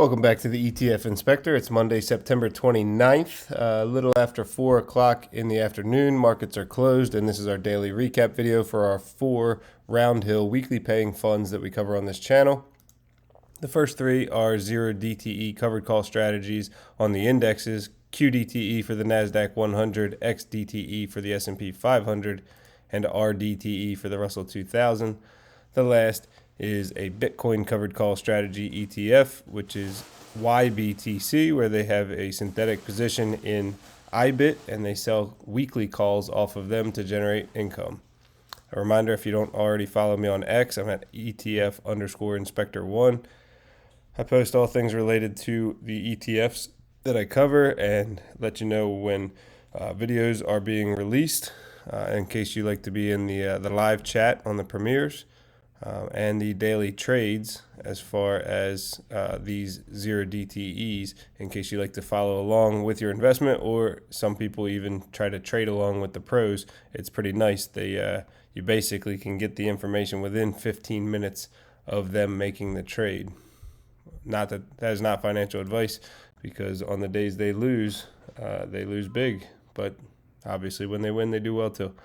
Welcome back to the ETF Inspector. It's Monday, September 29th, a little after 4 o'clock in the afternoon. Markets are closed, and this is our daily recap video for our 4 Roundhill weekly paying funds that we cover on this channel. The first 3 are 0DTE covered call strategies on the indexes, QDTE for the NASDAQ 100, XDTE for the S&P 500, and RDTE for the Russell 2000. The last is a Bitcoin covered call strategy ETF, which is YBTC, where they have a synthetic position in IBIT and they sell weekly calls off of them to generate income. A reminder, if you don't already follow me on X, I'm at ETF_Inspector1. I post all things related to the ETFs that I cover and let you know when videos are being released, in case you like to be in the live chat on the premieres. And the daily trades as far as these 0DTEs, in case you like to follow along with your investment, or some people even try to trade along with the pros. It's pretty nice. You basically can get the information within 15 minutes of them making the trade. Not that is not financial advice, because on the days they lose big, but obviously when they win, they do well too.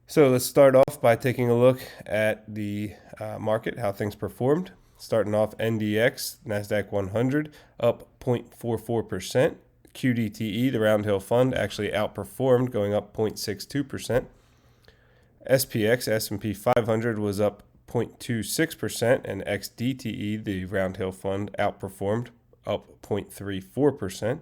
So let's start off by taking a look at the market, how things performed. Starting off, NDX, NASDAQ 100, up 0.44%. QDTE, the Roundhill fund, actually outperformed, going up 0.62%. SPX, S&P 500, was up 0.26%, and XDTE, the Roundhill fund, outperformed, up 0.34%.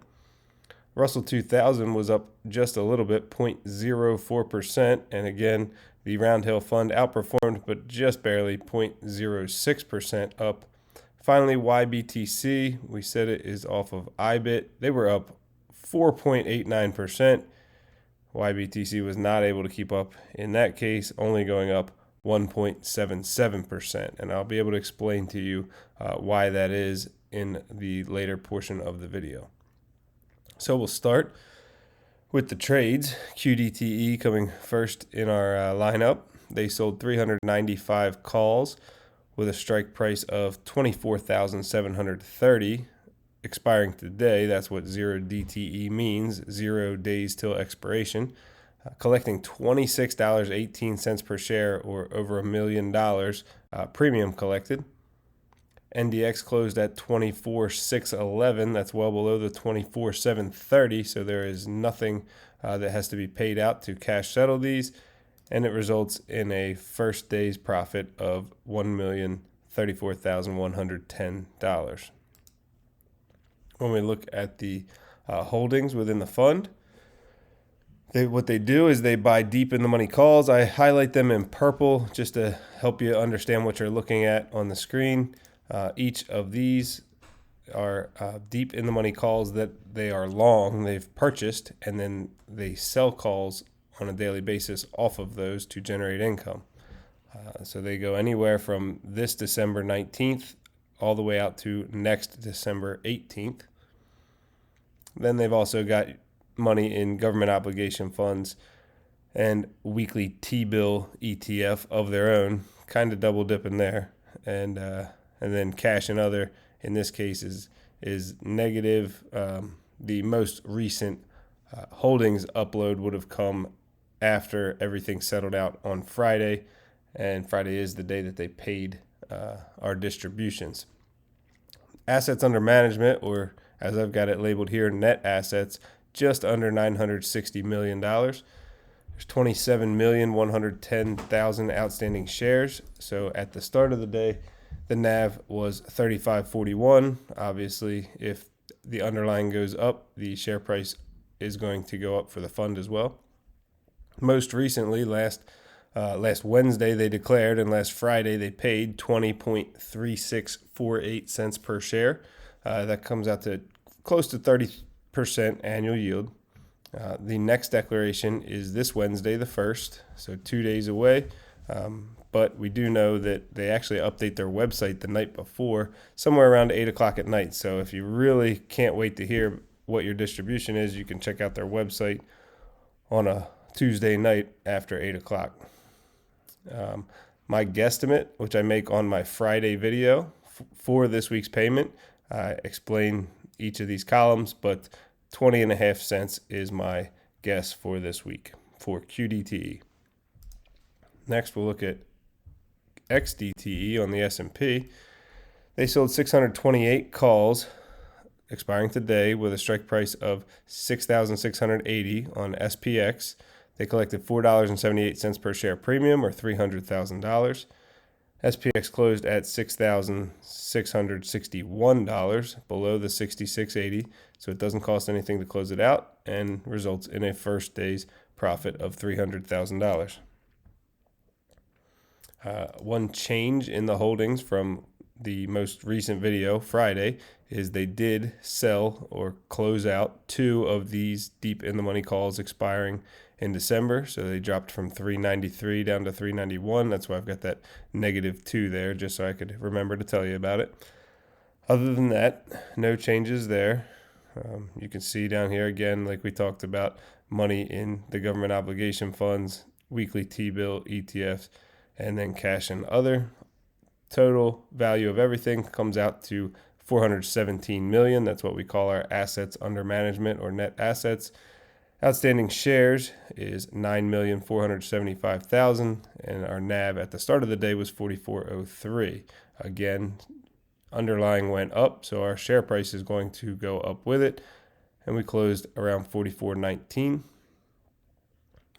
Russell 2000 was up just a little bit, 0.04%, and again, the Roundhill fund outperformed, but just barely, 0.06% up. Finally, YBTC, we said it is off of IBIT. They were up 4.89%. YBTC was not able to keep up in that case, only going up 1.77%, and I'll be able to explain to you why that is in the later portion of the video. So we'll start with the trades. QDTE coming first in our lineup. They sold 395 calls with a strike price of $24,730, expiring today. That's what 0DTE means, 0 days till expiration. Collecting $26.18 per share, or over $1 million premium collected. NDX closed at 24,611. That's well below the 24,730. So there is nothing that has to be paid out to cash settle these, and it results in a first day's profit of $1,034,110. When we look at the holdings within the fund, what they do is they buy deep in the money calls. I highlight them in purple just to help you understand what you're looking at on the screen. Each of these are deep in the money calls that they are long, they've purchased, and then they sell calls on a daily basis off of those to generate income. So they go anywhere from this December 19th all the way out to next December 18th. Then they've also got money in government obligation funds and weekly T-bill ETF of their own, kind of double dipping there. And then cash and other, in this case, is negative. The most recent holdings upload would have come after everything settled out on Friday, and Friday is the day that they paid our distributions. Assets under management, or as I've got it labeled here, net assets, just under $960 million. There's 27,110,000 outstanding shares. So at the start of the day, the NAV was $35.41. Obviously, if the underlying goes up, the share price is going to go up for the fund as well. Most recently, last Wednesday, they declared, and last Friday, they paid 20.3648 cents per share. That comes out to close to 30% annual yield. The next declaration is this Wednesday, the 1st, so 2 days away. But we do know that they actually update their website the night before, somewhere around 8 o'clock at night. So if you really can't wait to hear what your distribution is, you can check out their website on a Tuesday night after 8 o'clock. My guesstimate, which I make on my Friday video for this week's payment, I explain each of these columns, but 20.5 cents is my guess for this week for QDTE. Next, we'll look at XDTE on the S&P. They sold 628 calls expiring today with a strike price of $6,680 on SPX. They collected $4.78 per share premium, or $300,000. SPX closed at $6,661, below the $66.80, so it doesn't cost anything to close it out and results in a first day's profit of $300,000. One change in the holdings from the most recent video, Friday, is they did sell or close out 2 of these deep in the money calls expiring in December. So they dropped from 393 down to 391. That's why I've got that -2 there, just so I could remember to tell you about it. Other than that, no changes there. You can see down here again, like we talked about, money in the government obligation funds, weekly T-bill, ETFs, and then cash and other. Total value of everything comes out to $417 million. That's what we call our assets under management, or net assets. Outstanding shares is 9,475,000, and our NAV at the start of the day was 44.03. Again, underlying went up, so our share price is going to go up with it, and we closed around 44.19.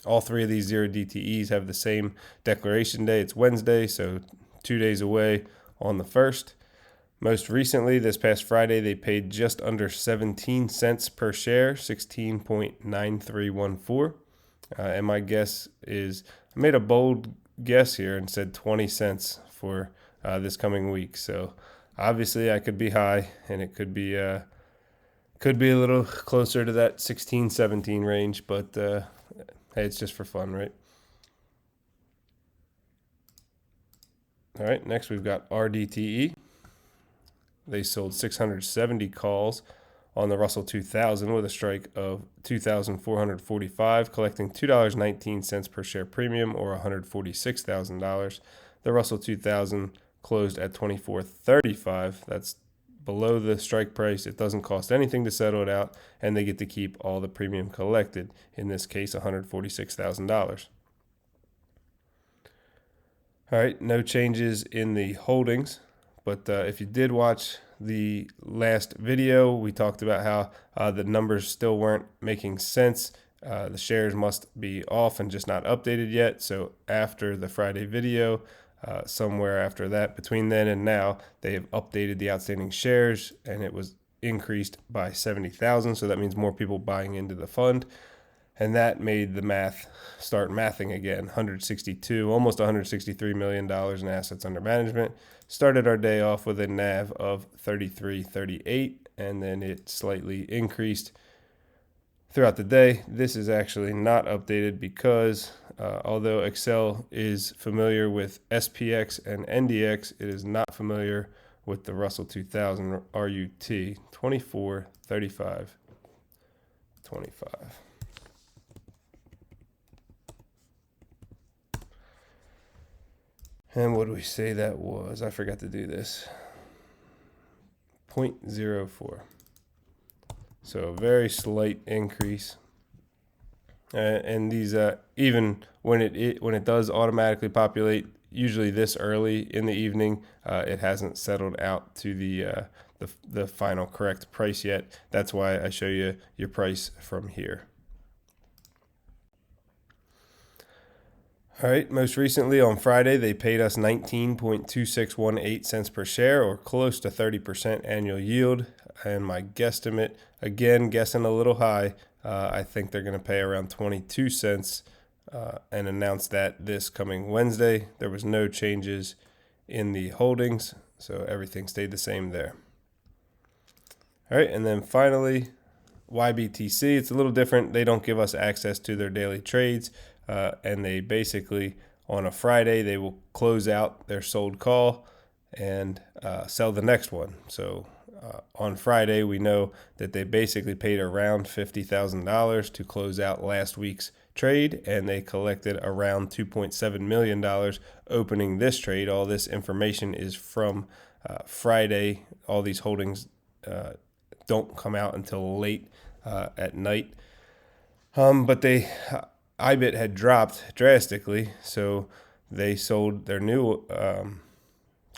All 3 of these RDTEs have the same declaration day. It's Wednesday, so 2 days away on the 1st. Most recently, this past Friday, they paid just under 17 cents per share, 16.9314. And my guess is, I made a bold guess here and said 20 cents for this coming week. So obviously I could be high, and it could be a little closer to that 16, 17 range, but hey, it's just for fun, right? All right, next we've got RDTE. They sold 670 calls on the Russell 2000 with a strike of 2,445, collecting $2.19 per share premium, or $146,000. The Russell 2000 closed at 24.35. That's below the strike price. It doesn't cost anything to settle it out, and they get to keep all the premium collected, in this case $146,000. All right, no changes in the holdings, but if you did watch the last video, we talked about how the numbers still weren't making sense. The shares must be off and just not updated yet. So after the Friday video, somewhere after that, between then and now, they have updated the outstanding shares, and it was increased by 70,000. So that means more people buying into the fund. And that made the math start mathing again. 162, almost $163 million in assets under management. Started our day off with a NAV of 33.38, and then it slightly increased throughout the day. This is actually not updated because although Excel is familiar with SPX and NDX, it is not familiar with the Russell 2000 RUT. 24.35.25. And what do we say that was? I forgot to do this. 0.04. So a very slight increase. And these, even when it does automatically populate, usually this early in the evening, it hasn't settled out to the final correct price yet. That's why I show you your price from here. All right, most recently on Friday, they paid us 19.2618 cents per share, or close to 30% annual yield. And my guesstimate, again, guessing a little high, I think they're going to pay around 22 cents and announce that this coming Wednesday. There was no changes in the holdings, so everything stayed the same there. All right, and then finally, YBTC. It's a little different. They don't give us access to their daily trades. And they basically, on a Friday, they will close out their sold call and sell the next one. So on Friday, we know that they basically paid around $50,000 to close out last week's trade, and they collected around $2.7 million opening this trade. All this information is from Friday. All these holdings don't come out until late at night. But IBIT had dropped drastically, so they sold their new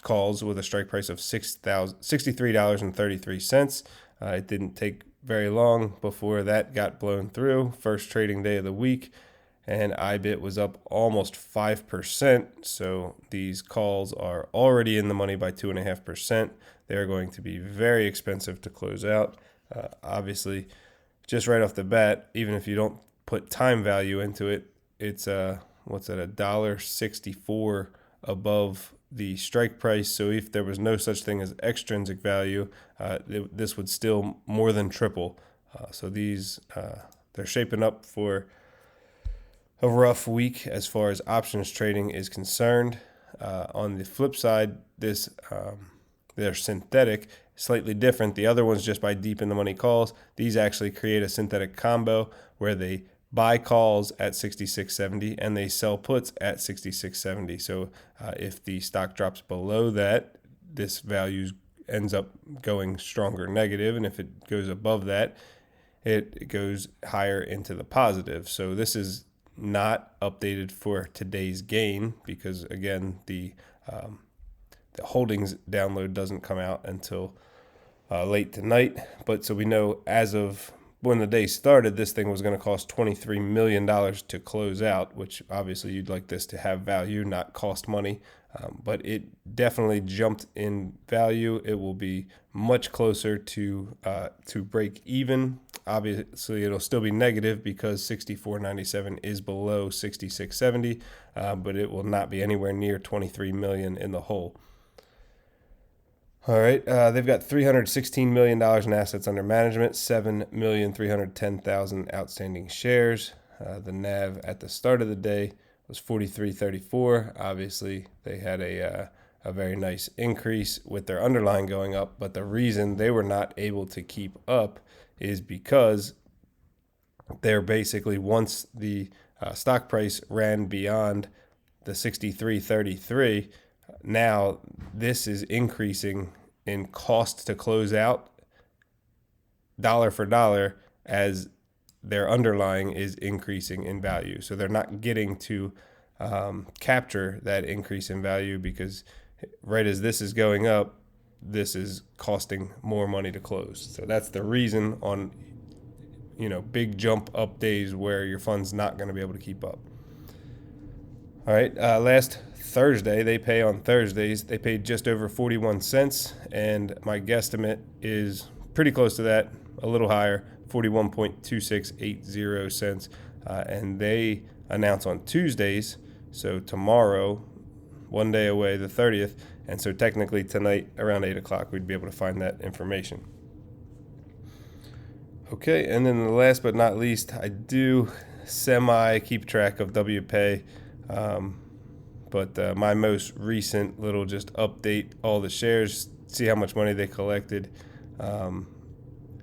calls with a strike price of $63.33. It didn't take very long before that got blown through. First trading day of the week, and IBIT was up almost 5%. So these calls are already in the money by 2.5%. They're going to be very expensive to close out. Obviously, just right off the bat, even if you don't put time value into it, it's $1.64 above the strike price. So if there was no such thing as extrinsic value, this would still more than triple. So these they're shaping up for a rough week as far as options trading is concerned. On the flip side, they're synthetic, slightly different. The other one's just by deep in the money calls. These actually create a synthetic combo where they buy calls at 66.70 and they sell puts at 66.70. So if the stock drops below that, this value ends up going stronger negative, and if it goes above that, it goes higher into the positive. So this is not updated for today's gain because, again, the holdings download doesn't come out until late tonight. But so we know as of when the day started, this thing was going to cost $23 million to close out, which obviously you'd like this to have value, not cost money. But it definitely jumped in value. It will be much closer to break even. Obviously, it'll still be negative because 64.97 is below 66.70, but it will not be anywhere near 23 million in the hole. All right, they've got $316 million in assets under management, 7,310,000 outstanding shares. The NAV at the start of the day was 43.34. Obviously, they had a very nice increase with their underlying going up, but the reason they were not able to keep up is because they're basically, once the stock price ran beyond the 63.33, now this is increasing in cost to close out dollar for dollar as their underlying is increasing in value. So they're not getting to capture that increase in value because right as this is going up, this is costing more money to close. So that's the reason on big jump up days where your fund's not going to be able to keep up. All right, last Thursday, they pay on Thursdays. They paid just over 41 cents, and my guesstimate is pretty close to that, a little higher, 41.2680 cents. And they announce on Tuesdays, so tomorrow, one day away, the 30th, and so technically tonight around 8 o'clock, we'd be able to find that information. Okay, and then the last but not least, I do keep track of WPay. But my most recent little just update all the shares, see how much money they collected,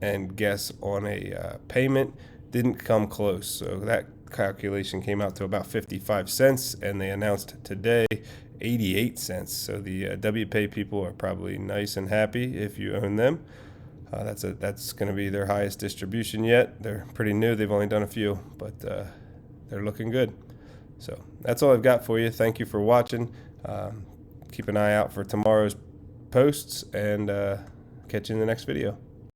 and guess on a payment, didn't come close. So that calculation came out to about 55 cents, and they announced today 88 cents. So the WPay people are probably nice and happy if you own them. That's going to be their highest distribution yet. They're pretty new. They've only done a few, but they're looking good. So that's all I've got for you. Thank you for watching. Keep an eye out for tomorrow's posts, and catch you in the next video.